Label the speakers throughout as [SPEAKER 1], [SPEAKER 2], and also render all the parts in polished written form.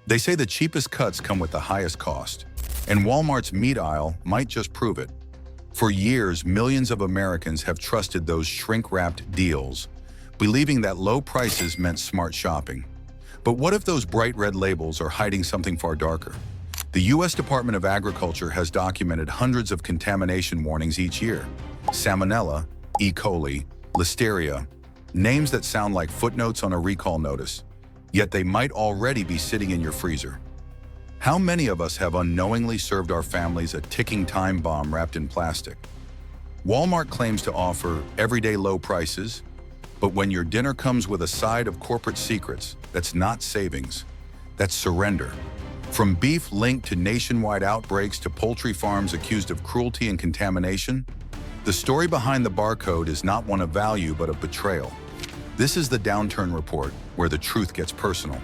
[SPEAKER 1] They say the cheapest cuts come with the highest cost, and Walmart's meat aisle might just prove it. For years, millions of Americans have trusted those shrink-wrapped deals, believing that low prices meant smart shopping. But what if those bright red labels are hiding something far darker? The U.S. Department of Agriculture has documented hundreds of contamination warnings each year. Salmonella, E. coli, Listeria, names that sound like footnotes on a recall notice, yet they might already be sitting in your freezer. How many of us have unknowingly served our families a ticking time bomb wrapped in plastic? Walmart claims to offer everyday low prices, but when your dinner comes with a side of corporate secrets, that's not savings, that's surrender. From beef linked to nationwide outbreaks to poultry farms accused of cruelty and contamination, the story behind the barcode is not one of value but of betrayal. This is the Downturn Report, where the truth gets personal.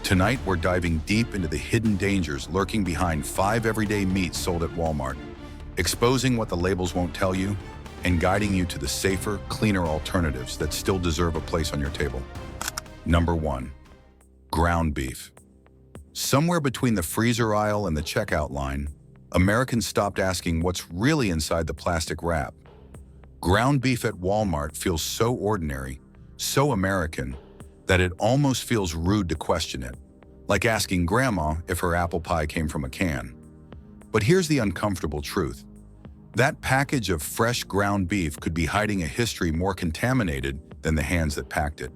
[SPEAKER 1] Tonight, we're diving deep into the hidden dangers lurking behind 5 everyday meats sold at Walmart, exposing what the labels won't tell you, and guiding you to the safer, cleaner alternatives that still deserve a place on your table. Number 1. Ground beef. Somewhere between the freezer aisle and the checkout line, Americans stopped asking what's really inside the plastic wrap. Ground beef at Walmart feels so ordinary, so American, that it almost feels rude to question it, like asking Grandma if her apple pie came from a can. But here's the uncomfortable truth. That package of fresh ground beef could be hiding a history more contaminated than the hands that packed it.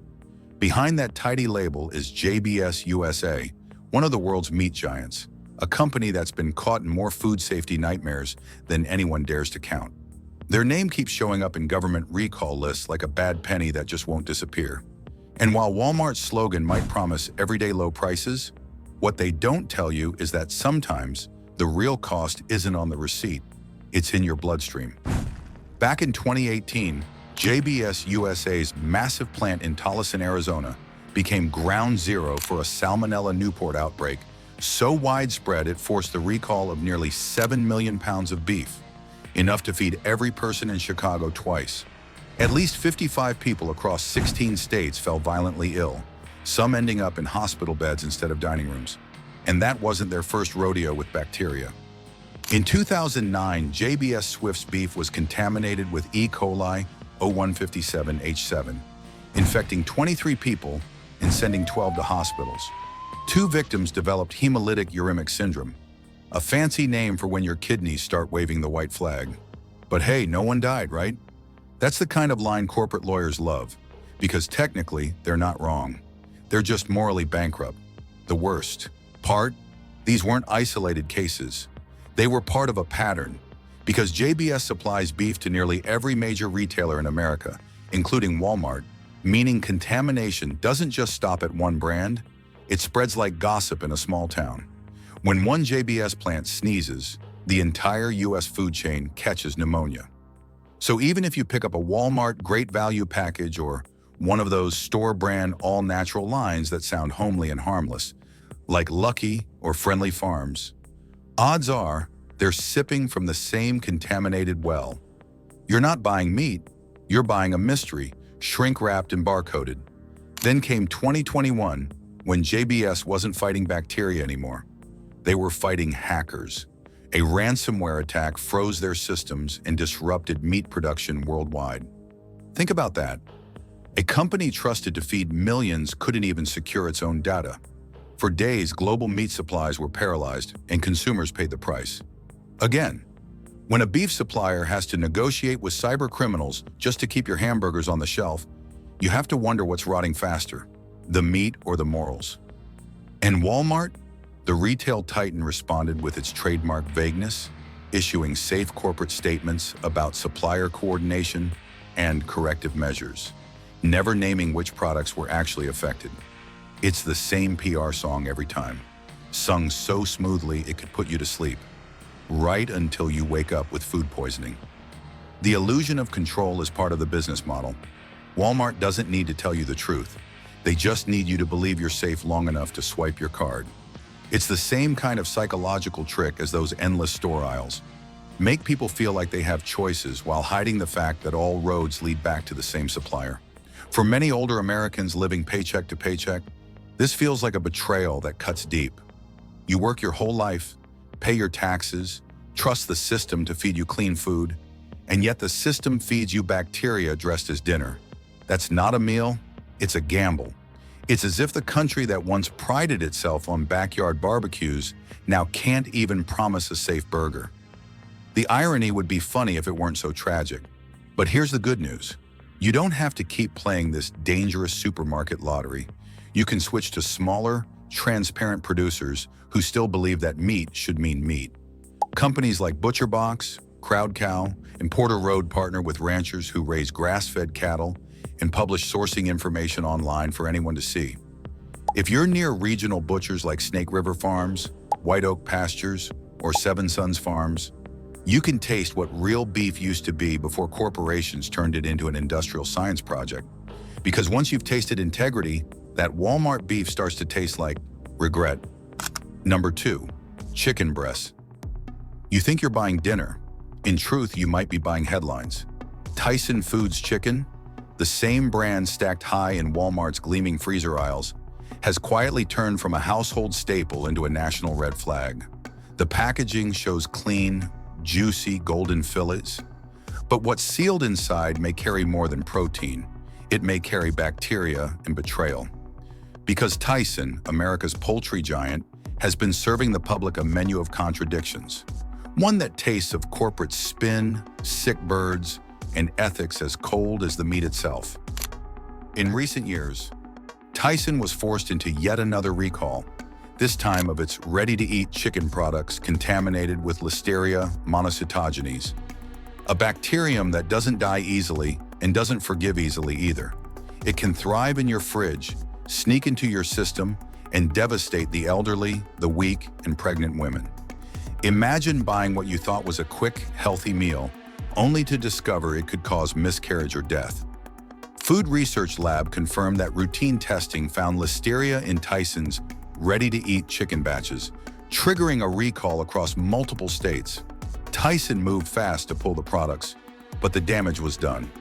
[SPEAKER 1] Behind that tidy label is JBS USA, one of the world's meat giants, a company that's been caught in more food safety nightmares than anyone dares to count. Their name keeps showing up in government recall lists like a bad penny that just won't disappear. And while Walmart's slogan might promise everyday low prices, what they don't tell you is that sometimes the real cost isn't on the receipt, it's in your bloodstream. Back in 2018, JBS USA's massive plant in Tolleson, Arizona, became ground zero for a Salmonella Newport outbreak so widespread it forced the recall of nearly 7 million pounds of beef, enough to feed every person in Chicago twice. At least 55 people across 16 states fell violently ill, some ending up in hospital beds instead of dining rooms. And that wasn't their first rodeo with bacteria. In 2009, JBS Swift's beef was contaminated with E. coli 0157H7, infecting 23 people and sending 12 to hospitals. 2 victims developed hemolytic uremic syndrome, a fancy name for when your kidneys start waving the white flag. But hey, no one died, right? That's the kind of line corporate lawyers love, because technically they're not wrong. They're just morally bankrupt. The worst part, these weren't isolated cases. They were part of a pattern, because JBS supplies beef to nearly every major retailer in America, including Walmart, meaning contamination doesn't just stop at one brand, it spreads like gossip in a small town. When one JBS plant sneezes, the entire U.S. food chain catches pneumonia. So even if you pick up a Walmart Great Value package or one of those store-brand all-natural lines that sound homely and harmless, like Lucky or Friendly Farms, odds are they're sipping from the same contaminated well. You're not buying meat, you're buying a mystery, shrink-wrapped and barcoded. Then came 2021, when JBS wasn't fighting bacteria anymore. They were fighting hackers. A ransomware attack froze their systems and disrupted meat production worldwide. Think about that. A company trusted to feed millions couldn't even secure its own data. For days, global meat supplies were paralyzed and consumers paid the price. Again, when a beef supplier has to negotiate with cyber criminals just to keep your hamburgers on the shelf, you have to wonder what's rotting faster, the meat or the morals. And Walmart? The retail titan responded with its trademark vagueness, issuing safe corporate statements about supplier coordination and corrective measures, never naming which products were actually affected. It's the same PR song every time, sung so smoothly it could put you to sleep, right until you wake up with food poisoning. The illusion of control is part of the business model. Walmart doesn't need to tell you the truth. They just need you to believe you're safe long enough to swipe your card. It's the same kind of psychological trick as those endless store aisles. Make people feel like they have choices while hiding the fact that all roads lead back to the same supplier. For many older Americans living paycheck to paycheck, This feels like a betrayal that cuts deep. You work your whole life, pay your taxes, trust the system to feed you clean food, and yet the system feeds you bacteria dressed as dinner. That's not a meal, it's a gamble. It's as if the country that once prided itself on backyard barbecues now can't even promise a safe burger. The irony would be funny if it weren't so tragic. But here's the good news. You don't have to keep playing this dangerous supermarket lottery. You can switch to smaller, transparent producers who still believe that meat should mean meat. Companies like ButcherBox, Crowd Cow, and Porter Road partner with ranchers who raise grass-fed cattle and publish sourcing information online for anyone to see. If you're near regional butchers like Snake River Farms, White Oak Pastures, or Seven Sons Farms, you can taste what real beef used to be before corporations turned it into an industrial science project. Because once you've tasted integrity, that Walmart beef starts to taste like regret. Number 2, chicken breasts. You think you're buying dinner. In truth, you might be buying headlines. Tyson Foods chicken, the same brand stacked high in Walmart's gleaming freezer aisles, has quietly turned from a household staple into a national red flag. The packaging shows clean, juicy golden fillets. But what's sealed inside may carry more than protein. It may carry bacteria and betrayal. Because Tyson, America's poultry giant, has been serving the public a menu of contradictions. One that tastes of corporate spin, sick birds, and ethics as cold as the meat itself. In recent years, Tyson was forced into yet another recall, this time of its ready-to-eat chicken products contaminated with Listeria monocytogenes, a bacterium that doesn't die easily and doesn't forgive easily either. It can thrive in your fridge, sneak into your system, and devastate the elderly, the weak, and pregnant women. Imagine buying what you thought was a quick, healthy meal, only to discover it could cause miscarriage or death. Food Research Lab confirmed that routine testing found Listeria in Tyson's ready-to-eat chicken batches, triggering a recall across multiple states. Tyson moved fast to pull the products, but the damage was done.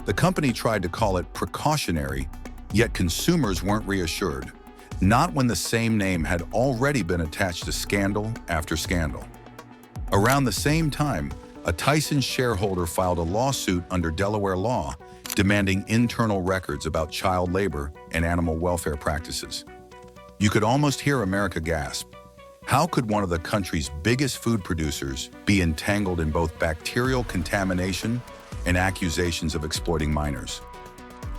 [SPEAKER 1] The company tried to call it precautionary, yet consumers weren't reassured. Not when the same name had already been attached to scandal after scandal. Around the same time, a Tyson shareholder filed a lawsuit under Delaware law demanding internal records about child labor and animal welfare practices. You could almost hear America gasp. How could one of the country's biggest food producers be entangled in both bacterial contamination and accusations of exploiting minors?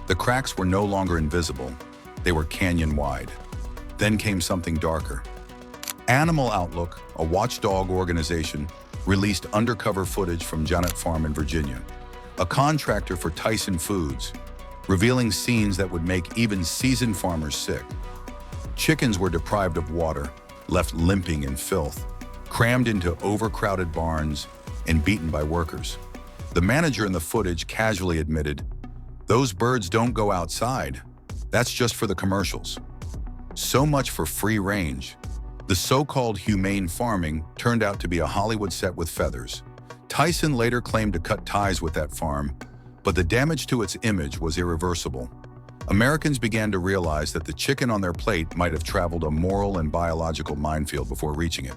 [SPEAKER 1] The cracks were no longer invisible. They were canyon-wide. Then came something darker. Animal Outlook, a watchdog organization, released undercover footage from Janet Farm in Virginia, a contractor for Tyson Foods, revealing scenes that would make even seasoned farmers sick. Chickens were deprived of water, left limping in filth, crammed into overcrowded barns, and beaten by workers. The manager in the footage casually admitted, "Those birds don't go outside. That's just for the commercials." So much for free range. The so-called humane farming turned out to be a Hollywood set with feathers. Tyson later claimed to cut ties with that farm, but the damage to its image was irreversible. Americans began to realize that the chicken on their plate might have traveled a moral and biological minefield before reaching it.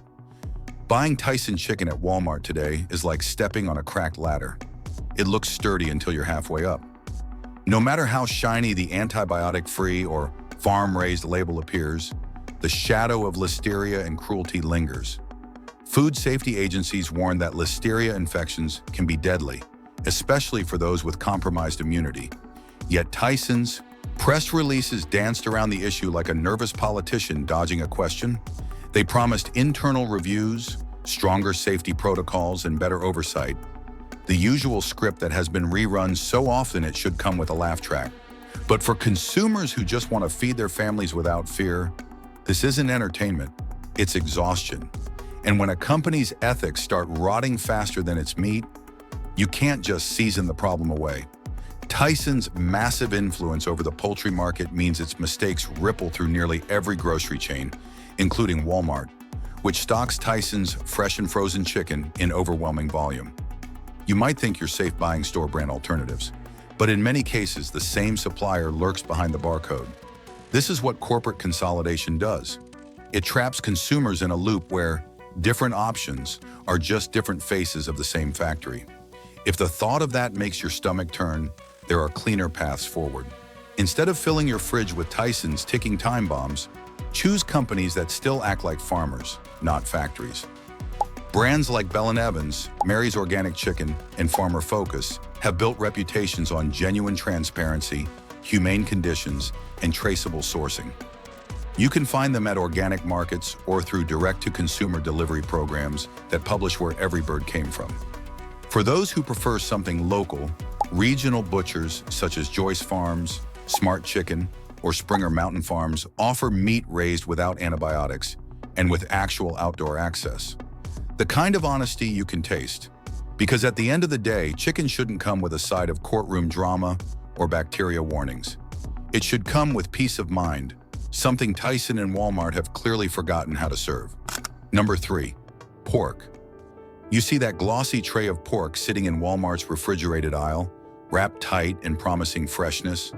[SPEAKER 1] Buying Tyson chicken at Walmart today is like stepping on a cracked ladder. It looks sturdy until you're halfway up. No matter how shiny the antibiotic-free or farm-raised label appears, the shadow of Listeria and cruelty lingers. Food safety agencies warn that Listeria infections can be deadly, especially for those with compromised immunity. Yet Tyson's press releases danced around the issue like a nervous politician dodging a question. They promised internal reviews, stronger safety protocols, and better oversight. The usual script that has been rerun so often it should come with a laugh track. But for consumers who just want to feed their families without fear, this isn't entertainment, it's exhaustion. And when a company's ethics start rotting faster than its meat, you can't just season the problem away. Tyson's massive influence over the poultry market means its mistakes ripple through nearly every grocery chain, including Walmart, which stocks Tyson's fresh and frozen chicken in overwhelming volume. You might think you're safe buying store brand alternatives, but in many cases, the same supplier lurks behind the barcode. This is what corporate consolidation does. It traps consumers in a loop where different options are just different faces of the same factory. If the thought of that makes your stomach turn, there are cleaner paths forward. Instead of filling your fridge with Tyson's ticking time bombs, choose companies that still act like farmers, not factories. Brands like Bell & Evans, Mary's Organic Chicken, and Farmer Focus have built reputations on genuine transparency, humane conditions, and traceable sourcing. You can find them at organic markets or through direct-to-consumer delivery programs that publish where every bird came from. For those who prefer something local, regional butchers such as Joyce Farms, Smart Chicken, or Springer Mountain Farms offer meat raised without antibiotics and with actual outdoor access. The kind of honesty you can taste. Because at the end of the day, chicken shouldn't come with a side of courtroom drama or bacteria warnings. It should come with peace of mind, something Tyson and Walmart have clearly forgotten how to serve. Number 3, pork. You see that glossy tray of pork sitting in Walmart's refrigerated aisle, wrapped tight and promising freshness?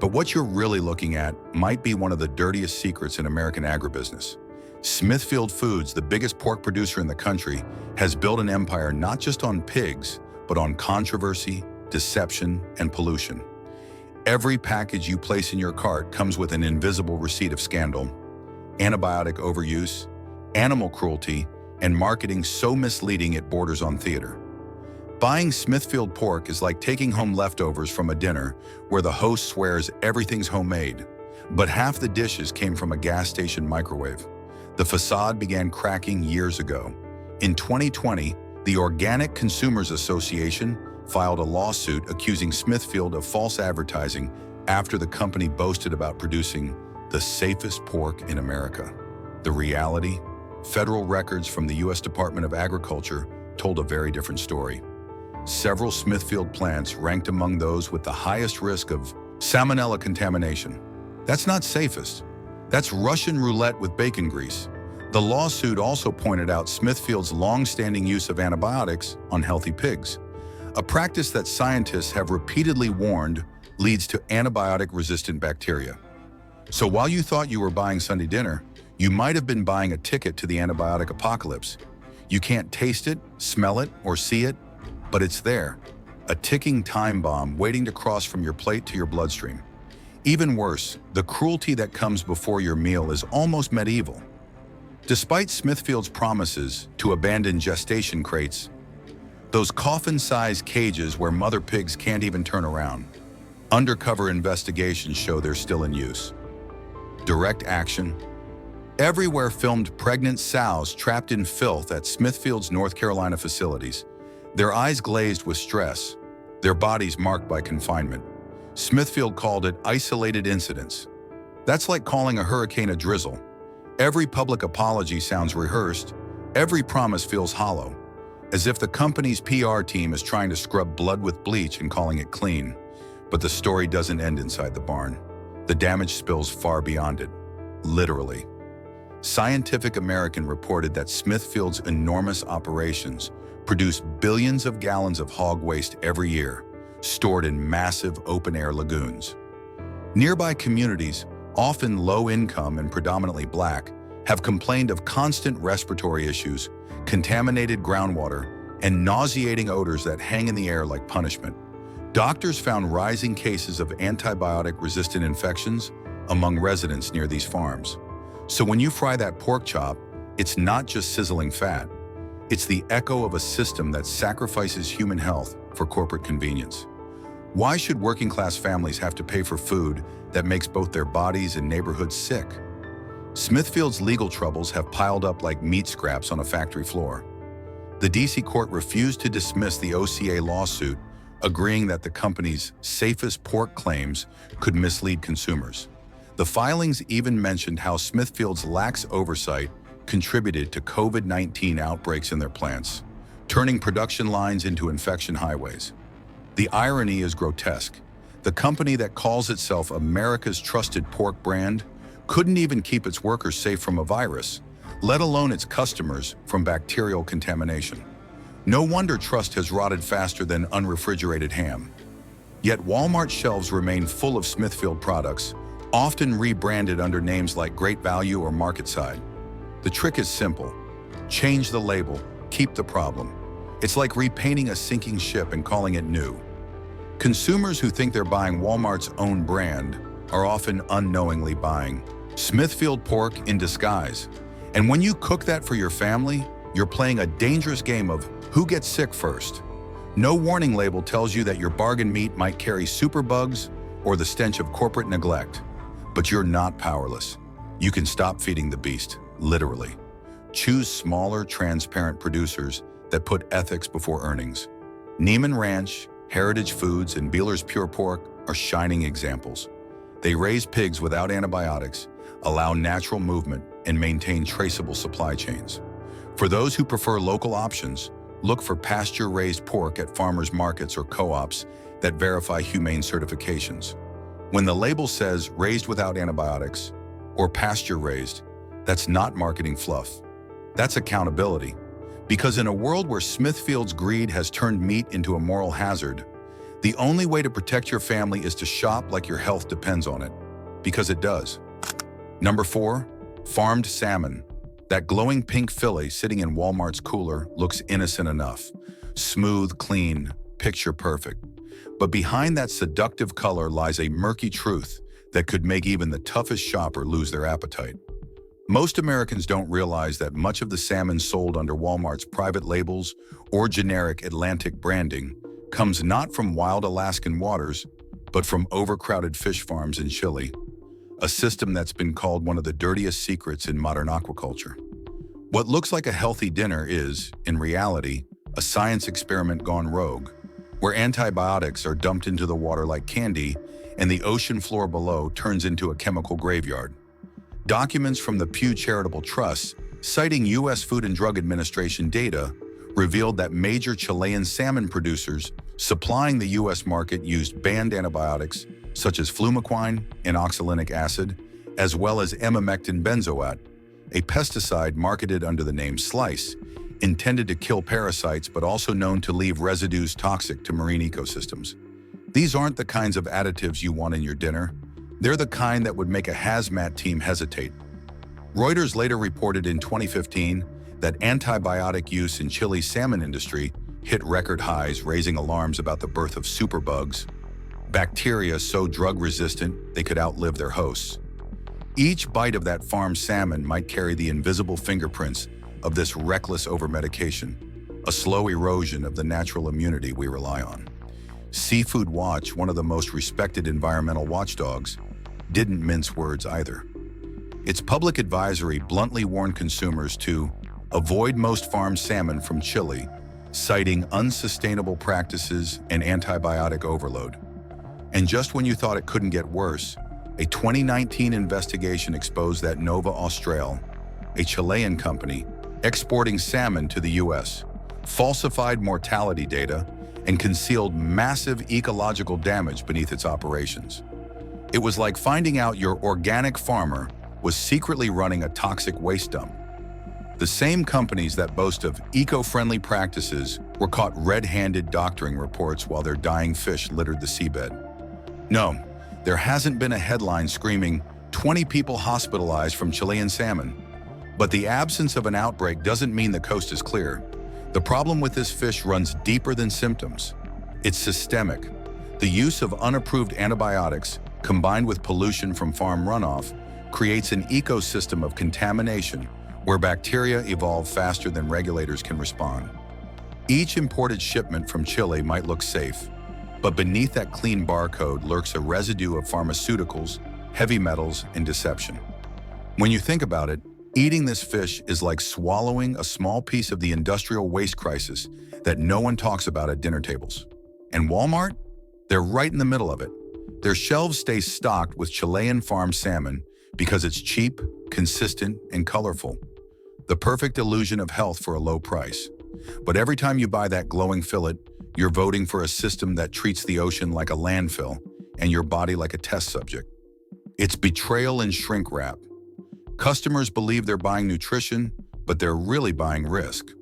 [SPEAKER 1] But what you're really looking at might be one of the dirtiest secrets in American agribusiness. Smithfield Foods, the biggest pork producer in the country, has built an empire not just on pigs, but on controversy, deception, and pollution. Every package you place in your cart comes with an invisible receipt of scandal, antibiotic overuse, animal cruelty, and marketing so misleading it borders on theater. Buying Smithfield pork is like taking home leftovers from a dinner where the host swears everything's homemade, but half the dishes came from a gas station microwave. The facade began cracking years ago. In 2020, the Organic Consumers Association filed a lawsuit accusing Smithfield of false advertising after the company boasted about producing the safest pork in America. The reality? Federal records from the U.S. Department of Agriculture told a very different story. Several Smithfield plants ranked among those with the highest risk of salmonella contamination. That's not safest. That's Russian roulette with bacon grease. The lawsuit also pointed out Smithfield's long-standing use of antibiotics on healthy pigs, a practice that scientists have repeatedly warned leads to antibiotic-resistant bacteria. So while you thought you were buying Sunday dinner, you might have been buying a ticket to the antibiotic apocalypse. You can't taste it, smell it, or see it, but it's there, a ticking time bomb waiting to cross from your plate to your bloodstream. Even worse, the cruelty that comes before your meal is almost medieval. Despite Smithfield's promises to abandon gestation crates, those coffin-sized cages where mother pigs can't even turn around, undercover investigations show they're still in use. Direct action. Everywhere filmed pregnant sows trapped in filth at Smithfield's North Carolina facilities, their eyes glazed with stress, their bodies marked by confinement. Smithfield called it isolated incidents. That's like calling a hurricane a drizzle. Every public apology sounds rehearsed, every promise feels hollow, as if the company's PR team is trying to scrub blood with bleach and calling it clean. But the story doesn't end inside the barn. The damage spills far beyond it, literally. Scientific American reported that Smithfield's enormous operations produce billions of gallons of hog waste every year, stored in massive open-air lagoons. Nearby communities, often low-income and predominantly Black, have complained of constant respiratory issues, contaminated groundwater, and nauseating odors that hang in the air like punishment. Doctors found rising cases of antibiotic-resistant infections among residents near these farms. So when you fry that pork chop, it's not just sizzling fat. It's the echo of a system that sacrifices human health for corporate convenience. Why should working-class families have to pay for food that makes both their bodies and neighborhoods sick? Smithfield's legal troubles have piled up like meat scraps on a factory floor. The D.C. court refused to dismiss the OCA lawsuit, agreeing that the company's safest pork claims could mislead consumers. The filings even mentioned how Smithfield's lax oversight contributed to COVID-19 outbreaks in their plants, turning production lines into infection highways. The irony is grotesque. The company that calls itself America's trusted pork brand couldn't even keep its workers safe from a virus, let alone its customers from bacterial contamination. No wonder trust has rotted faster than unrefrigerated ham. Yet Walmart shelves remain full of Smithfield products, often rebranded under names like Great Value or Market Side. The trick is simple. Change the label, keep the problem. It's like repainting a sinking ship and calling it new. Consumers who think they're buying Walmart's own brand are often unknowingly buying Smithfield pork in disguise. And when you cook that for your family, you're playing a dangerous game of who gets sick first. No warning label tells you that your bargain meat might carry superbugs or the stench of corporate neglect. But you're not powerless. You can stop feeding the beast, literally. Choose smaller, transparent producers that put ethics before earnings. Neiman Ranch, Heritage Foods, and Beeler's Pure Pork are shining examples. They raise pigs without antibiotics, allow natural movement, and maintain traceable supply chains. For those who prefer local options, look for pasture-raised pork at farmers markets or co-ops that verify humane certifications. When the label says raised without antibiotics or pasture-raised, that's not marketing fluff. That's accountability. Because in a world where Smithfield's greed has turned meat into a moral hazard, the only way to protect your family is to shop like your health depends on it. Because it does. Number 4, farmed salmon. That glowing pink fillet sitting in Walmart's cooler looks innocent enough. Smooth, clean, picture perfect. But behind that seductive color lies a murky truth that could make even the toughest shopper lose their appetite. Most Americans don't realize that much of the salmon sold under Walmart's private labels or generic Atlantic branding comes not from wild Alaskan waters, but from overcrowded fish farms in Chile, a system that's been called one of the dirtiest secrets in modern aquaculture. What looks like a healthy dinner is, in reality, a science experiment gone rogue, where antibiotics are dumped into the water like candy and the ocean floor below turns into a chemical graveyard. Documents from the Pew Charitable Trust, citing U.S. Food and Drug Administration data, revealed that major Chilean salmon producers supplying the U.S. market used banned antibiotics such as flumequine and oxalic acid, as well as emamectin benzoate, a pesticide marketed under the name Slice, intended to kill parasites but also known to leave residues toxic to marine ecosystems. These aren't the kinds of additives you want in your dinner. They're the kind that would make a hazmat team hesitate. Reuters later reported in 2015 that antibiotic use in Chile's salmon industry hit record highs, raising alarms about the birth of superbugs, bacteria so drug-resistant they could outlive their hosts. Each bite of that farmed salmon might carry the invisible fingerprints of this reckless overmedication, a slow erosion of the natural immunity we rely on. Seafood Watch, one of the most respected environmental watchdogs, didn't mince words either. Its public advisory bluntly warned consumers to avoid most farmed salmon from Chile, citing unsustainable practices and antibiotic overload. And just when you thought it couldn't get worse, a 2019 investigation exposed that Nova Austral, a Chilean company exporting salmon to the U.S., falsified mortality data and concealed massive ecological damage beneath its operations. It was like finding out your organic farmer was secretly running a toxic waste dump. The same companies that boast of eco-friendly practices were caught red-handed doctoring reports while their dying fish littered the seabed. No, there hasn't been a headline screaming 20 people hospitalized from Chilean salmon. But the absence of an outbreak doesn't mean the coast is clear. The problem with this fish runs deeper than symptoms. It's systemic. The use of unapproved antibiotics, combined with pollution from farm runoff, creates an ecosystem of contamination where bacteria evolve faster than regulators can respond. Each imported shipment from Chile might look safe, but beneath that clean barcode lurks a residue of pharmaceuticals, heavy metals, and deception. When you think about it, eating this fish is like swallowing a small piece of the industrial waste crisis that no one talks about at dinner tables. And Walmart? They're right in the middle of it. Their shelves stay stocked with Chilean farmed salmon because it's cheap, consistent, and colorful. The perfect illusion of health for a low price. But every time you buy that glowing fillet, you're voting for a system that treats the ocean like a landfill and your body like a test subject. It's betrayal in shrink wrap. Customers believe they're buying nutrition, but they're really buying risk.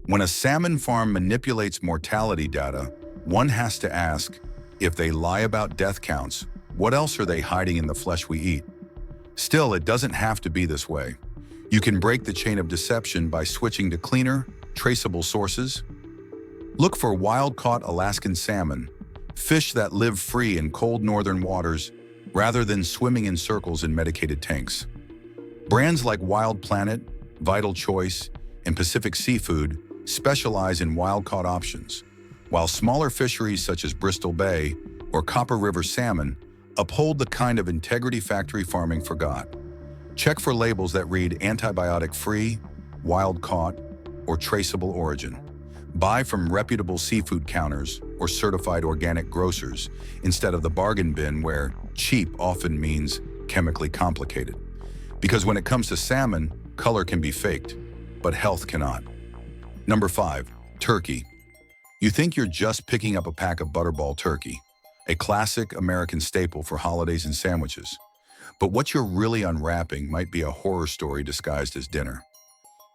[SPEAKER 1] When a salmon farm manipulates mortality data, one has to ask, if they lie about death counts, What else are they hiding in the flesh we eat? Still, it doesn't have to be this way. You can break the chain of deception by switching to cleaner, traceable sources. Look for wild-caught Alaskan salmon, fish that live free in cold northern waters rather than swimming in circles in medicated tanks. Brands like Wild Planet, Vital Choice, and Pacific Seafood specialize in wild-caught options, while smaller fisheries such as Bristol Bay or Copper River salmon uphold the kind of integrity factory farming forgot. Check for labels that read antibiotic-free, wild-caught, or traceable origin. Buy from reputable seafood counters or certified organic grocers instead of the bargain bin where cheap often means chemically complicated. Because when it comes to salmon, color can be faked, but health cannot. Number 5. Turkey. You think you're just picking up a pack of Butterball turkey, a classic American staple for holidays and sandwiches. But what you're really unwrapping might be a horror story disguised as dinner.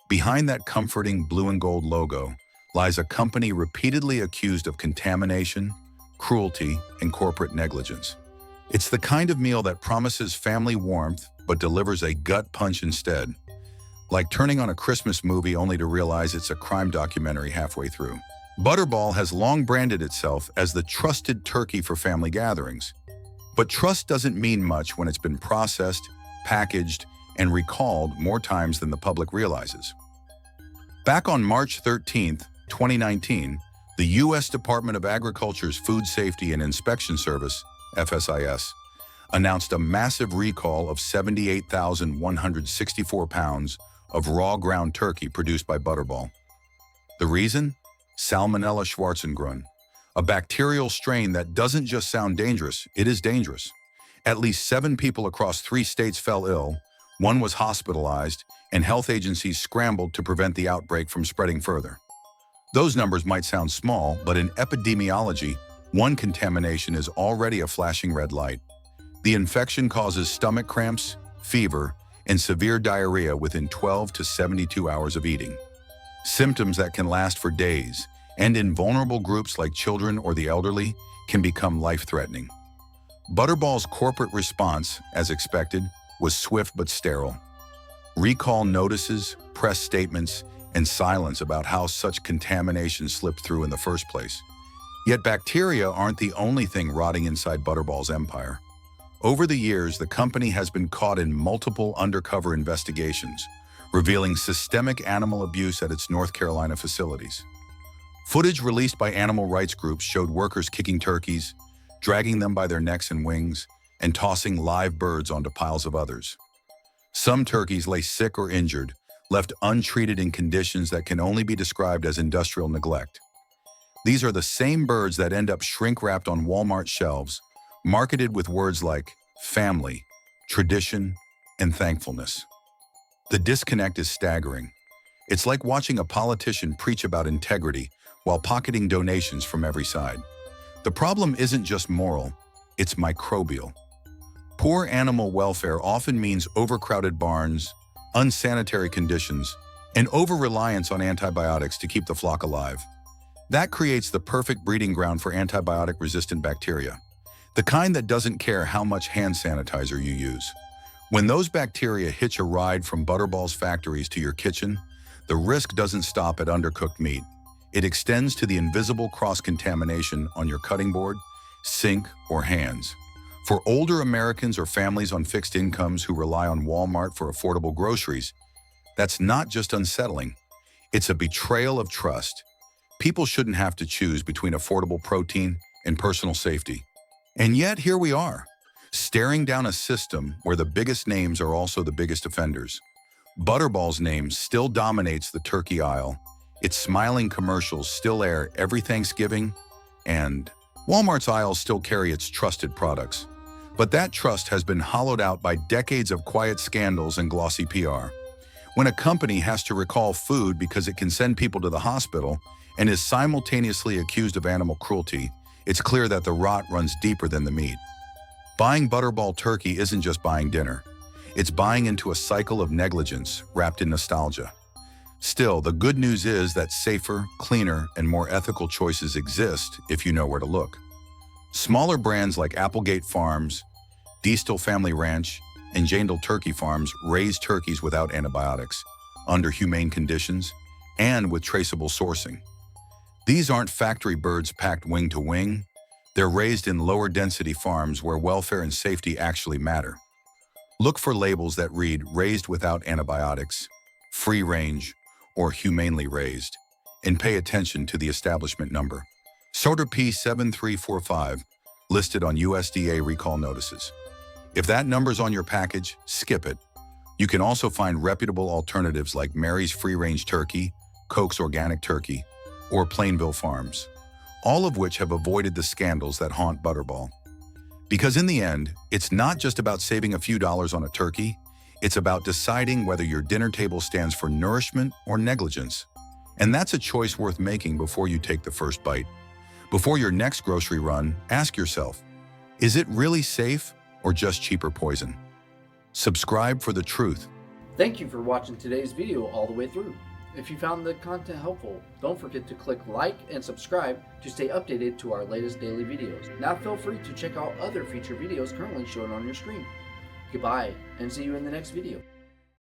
[SPEAKER 1] Behind that comforting blue and gold logo lies a company repeatedly accused of contamination, cruelty, and corporate negligence. It's the kind of meal that promises family warmth but delivers a gut punch instead, like turning on a Christmas movie only to realize it's a crime documentary halfway through. Butterball has long branded itself as the trusted turkey for family gatherings. But trust doesn't mean much when it's been processed, packaged, and recalled more times than the public realizes. Back on March 13, 2019, the U.S. Department of Agriculture's Food Safety and Inspection Service, FSIS, announced a massive recall of 78,164 pounds of raw ground turkey produced by Butterball. The reason? Salmonella schwarzengrund, a bacterial strain that doesn't just sound dangerous, it is dangerous. At least 7 people across 3 states fell ill, 1 was hospitalized, and health agencies scrambled to prevent the outbreak from spreading further. Those numbers might sound small, but in epidemiology, 1 contamination is already a flashing red light. The infection causes stomach cramps, fever, and severe diarrhea within 12 to 72 hours of eating. Symptoms that can last for days, and in vulnerable groups like children or the elderly, can become life-threatening. Butterball's corporate response, as expected, was swift but sterile. Recall notices, press statements, and silence about how such contamination slipped through in the first place. Yet bacteria aren't the only thing rotting inside Butterball's empire. Over the years, the company has been caught in multiple undercover investigations, revealing systemic animal abuse at its North Carolina facilities. Footage released by animal rights groups showed workers kicking turkeys, dragging them by their necks and wings, and tossing live birds onto piles of others. Some turkeys lay sick or injured, left untreated in conditions that can only be described as industrial neglect. These are the same birds that end up shrink-wrapped on Walmart shelves, marketed with words like family, tradition, and thankfulness. The disconnect is staggering. It's like watching a politician preach about integrity while pocketing donations from every side. The problem isn't just moral, it's microbial. Poor animal welfare often means overcrowded barns, unsanitary conditions, and over-reliance on antibiotics to keep the flock alive. That creates the perfect breeding ground for antibiotic-resistant bacteria, the kind that doesn't care how much hand sanitizer you use. When those bacteria hitch a ride from Butterball's factories to your kitchen, the risk doesn't stop at undercooked meat. It extends to the invisible cross-contamination on your cutting board, sink, or hands. For older Americans or families on fixed incomes who rely on Walmart for affordable groceries, that's not just unsettling, it's a betrayal of trust. People shouldn't have to choose between affordable protein and personal safety. And yet, here we are, staring down a system where the biggest names are also the biggest offenders. Butterball's name still dominates the turkey aisle. Its smiling commercials still air every Thanksgiving, and Walmart's aisles still carry its trusted products. But that trust has been hollowed out by decades of quiet scandals and glossy PR. When a company has to recall food because it can send people to the hospital and is simultaneously accused of animal cruelty, it's clear that the rot runs deeper than the meat. Buying Butterball turkey isn't just buying dinner. It's buying into a cycle of negligence wrapped in nostalgia. Still, the good news is that safer, cleaner, and more ethical choices exist if you know where to look. Smaller brands like Applegate Farms, Diestel Family Ranch and Jandal Turkey Farms raise turkeys without antibiotics, under humane conditions, and with traceable sourcing. These aren't factory birds packed wing to wing. They're raised in lower density farms where welfare and safety actually matter. Look for labels that read raised without antibiotics, free range, or humanely raised, and pay attention to the establishment number. Sorter P7345, listed on USDA recall notices. If that number's on your package, skip it. You can also find reputable alternatives like Mary's Free Range Turkey, Koch's Organic Turkey, or Plainville Farms, all of which have avoided the scandals that haunt Butterball. Because in the end, it's not just about saving a few dollars on a turkey, it's about deciding whether your dinner table stands for nourishment or negligence. And that's a choice worth making before you take the first bite. Before your next grocery run, ask yourself, is it really safe or just cheaper poison? Subscribe for the truth.
[SPEAKER 2] Thank you for watching today's video all the way through. If you found the content helpful, don't forget to click like and subscribe to stay updated to our latest daily videos. Now feel free to check out other feature videos currently shown on your screen. Goodbye, and see you in the next video.